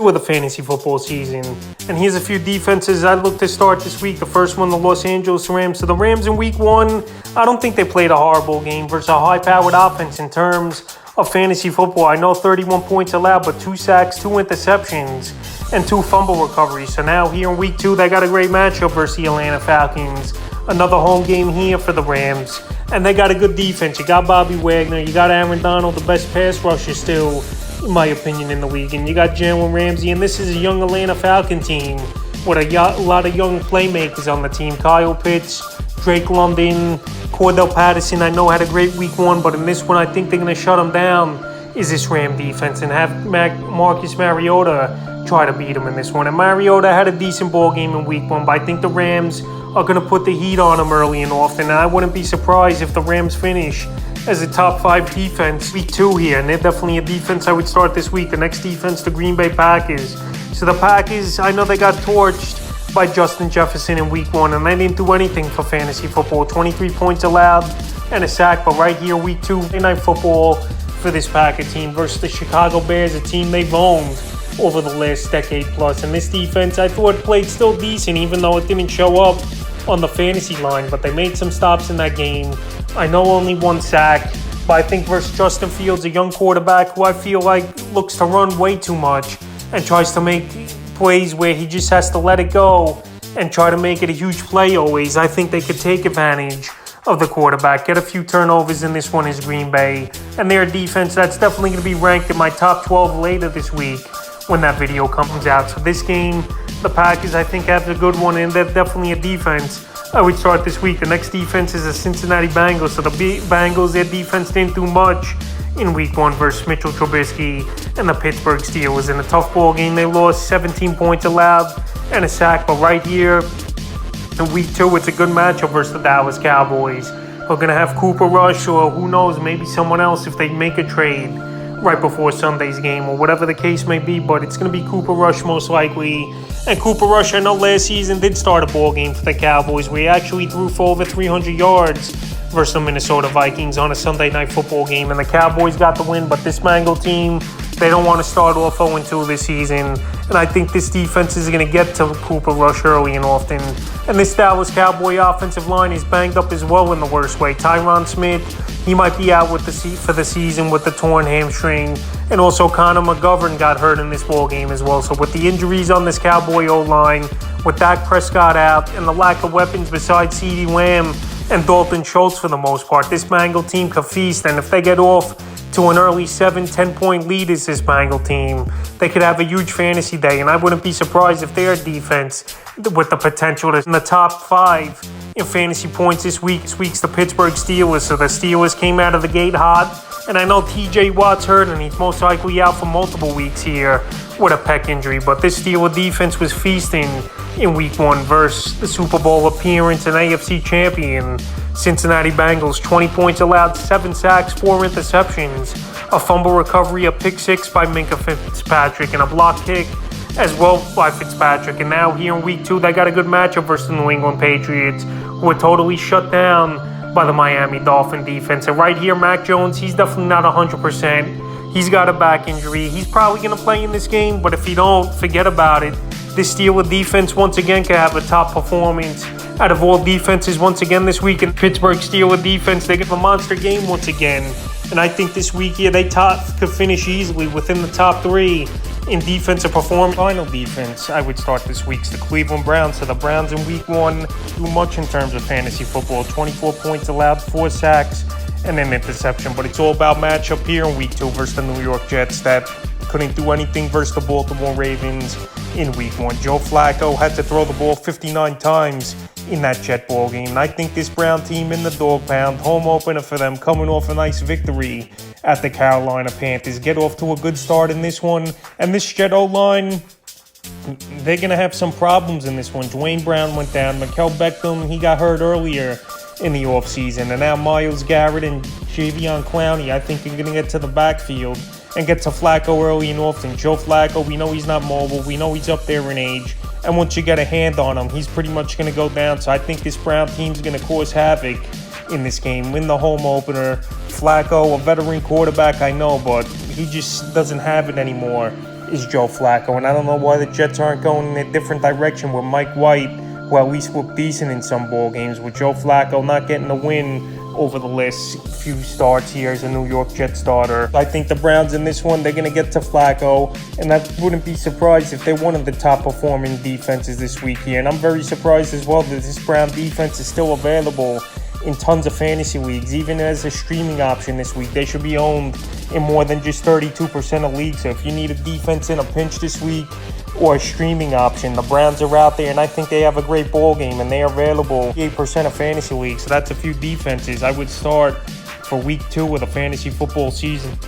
Of the fantasy football season. And here's a few defenses I look to start this week. The first one, the Los Angeles Rams. So the Rams in week one, I don't think they played a horrible game versus a high-powered offense in terms of fantasy football. I know 31 points allowed, but 2 sacks, 2 interceptions, and 2 fumble recoveries. So now here in week two, they got a great matchup versus the Atlanta Falcons. Another home game here for the Rams. And they got a good defense. You got Bobby Wagner. You got Aaron Donald, the best pass rusher still, in my opinion, in the league. And you got Jalen Ramsey, and this is a young Atlanta Falcon team with a lot of young playmakers on the team. Kyle Pitts, Drake London, Cordell Patterson, I know had a great week one, but in this one, I think they're going to shut them down, is this Ram defense, and have Marcus Mariota try to beat him in this one. And Mariota had a decent ball game in week one, but I think the Rams are going to put the heat on him early and often. And I wouldn't be surprised if the Rams finish as a top 5 defense week 2 here, and they're definitely a defense I would start this week. The next defense, the Green Bay Packers. So the Packers, I know they got torched by Justin Jefferson in week 1, and they didn't do anything for fantasy football. 23 points allowed and a sack, but right here, week 2, Monday Night Football for this Packer team versus the Chicago Bears, a team they've owned over the last decade plus. And this defense, I thought, played still decent, even though it didn't show up on the fantasy line, but they made some stops in that game. I know only 1 sack, but I think versus Justin Fields, a young quarterback who I feel like looks to run way too much and tries to make plays where he just has to let it go and try to make it a huge play always. I think they could take advantage of the quarterback, get a few turnovers in this one is Green Bay. And their defense, that's definitely going to be ranked in my top 12 later this week when that video comes out. So this game, the Packers, I think, have a good one, and they're definitely a defense I would start this week. The next defense is the Cincinnati Bengals. So the Bengals, their defense didn't do much in week 1 versus Mitchell Trubisky and the Pittsburgh Steelers. In a tough ball game, they lost 17 points allowed and a sack. But right here in week 2, it's a good matchup versus the Dallas Cowboys. We're going to have Cooper Rush, or who knows, maybe someone else if they make a trade right before Sunday's game or whatever the case may be, but it's going to be Cooper Rush most likely. And Cooper Rush, I know last season did start a ball game for the Cowboys where he actually threw for over 300 yards versus the Minnesota Vikings on a Sunday Night Football game, and the Cowboys got the win. But this Bengal team, they don't want to start off 0-2 this season, and I think this defense is going to get to Cooper Rush early and often. And this Dallas Cowboy offensive line is banged up as well in the worst way. Tyron Smith, he might be out for the season with the torn hamstring, and also Connor McGovern got hurt in this ball game as well. So with the injuries on this Cowboy O-line, with Dak Prescott out, and the lack of weapons besides CeeDee Lamb and Dalton Schultz for the most part, this Bengal team could feast. And if they get off to an early 7-10 point lead as this Bengal team, they could have a huge fantasy day. And I wouldn't be surprised if their defense, with the potential to in the top 5 in fantasy points this week's the Pittsburgh Steelers. So the Steelers came out of the gate hot, and I know TJ Watt's hurt, and he's most likely out for multiple weeks here with a pec injury. But this Steelers defense was feasting in week 1 versus the Super Bowl appearance and AFC champion Cincinnati Bengals. 20 points allowed, 7 sacks, 4 interceptions, a fumble recovery, a pick 6 by Minkah Fitzpatrick, and a block kick as well by Fitzpatrick. And now here in week 2, they got a good matchup versus the New England Patriots, who were totally shut down by the Miami Dolphin defense. And right here, Mac Jones, he's definitely not 100%. He's got a back injury. He's probably going to play in this game, but if he don't, forget about it. This Steelers defense once again can have a top performance out of all defenses once again this week. And Pittsburgh Steelers defense, they get a monster game once again. And I think this week here, they could finish easily within the top 3 in defensive performance. Final defense I would start this week's the Cleveland Browns. So the Browns in week 1 do much in terms of fantasy football. 24 points allowed, 4 sacks, and an interception. But it's all about matchup here in week 2 versus the New York Jets that couldn't do anything versus the Baltimore Ravens in week 1. Joe Flacco had to throw the ball 59 times in that Jet ball game. And I think this Brown team in the dog pound, home opener for them, coming off a nice victory at the Carolina Panthers, get off to a good start in this one. And this Jet O-line, they're going to have some problems in this one. Dwayne Brown went down. Mikael Beckham, he got hurt earlier in the offseason. And now Myles Garrett and Jadeveon Clowney, I think, are going to get to the backfield and get to Flacco early and often. Joe Flacco, we know he's not mobile. We know he's up there in age. And once you get a hand on him, he's pretty much going to go down. So I think this Brown team's going to cause havoc in this game. Win the home opener. Flacco, a veteran quarterback, I know, but he just doesn't have it anymore is Joe Flacco. And I don't know why the Jets aren't going in a different direction with Mike White, who at least looked decent in some ball games, with Joe Flacco not getting the win over the last few starts here as a New York Jets starter. I think the Browns in this one, they're going to get to Flacco, and I wouldn't be surprised if they're one of the top performing defenses this week here. And I'm very surprised as well that this Brown defense is still available in tons of fantasy leagues, even as a streaming option this week. They should be owned in more than just 32% of leagues. So if you need a defense in a pinch this week or a streaming option, the Browns are out there, and I think they have a great ball game, and they are available 8% of fantasy leagues. So that's a few defenses I would start for week 2 of the fantasy football season.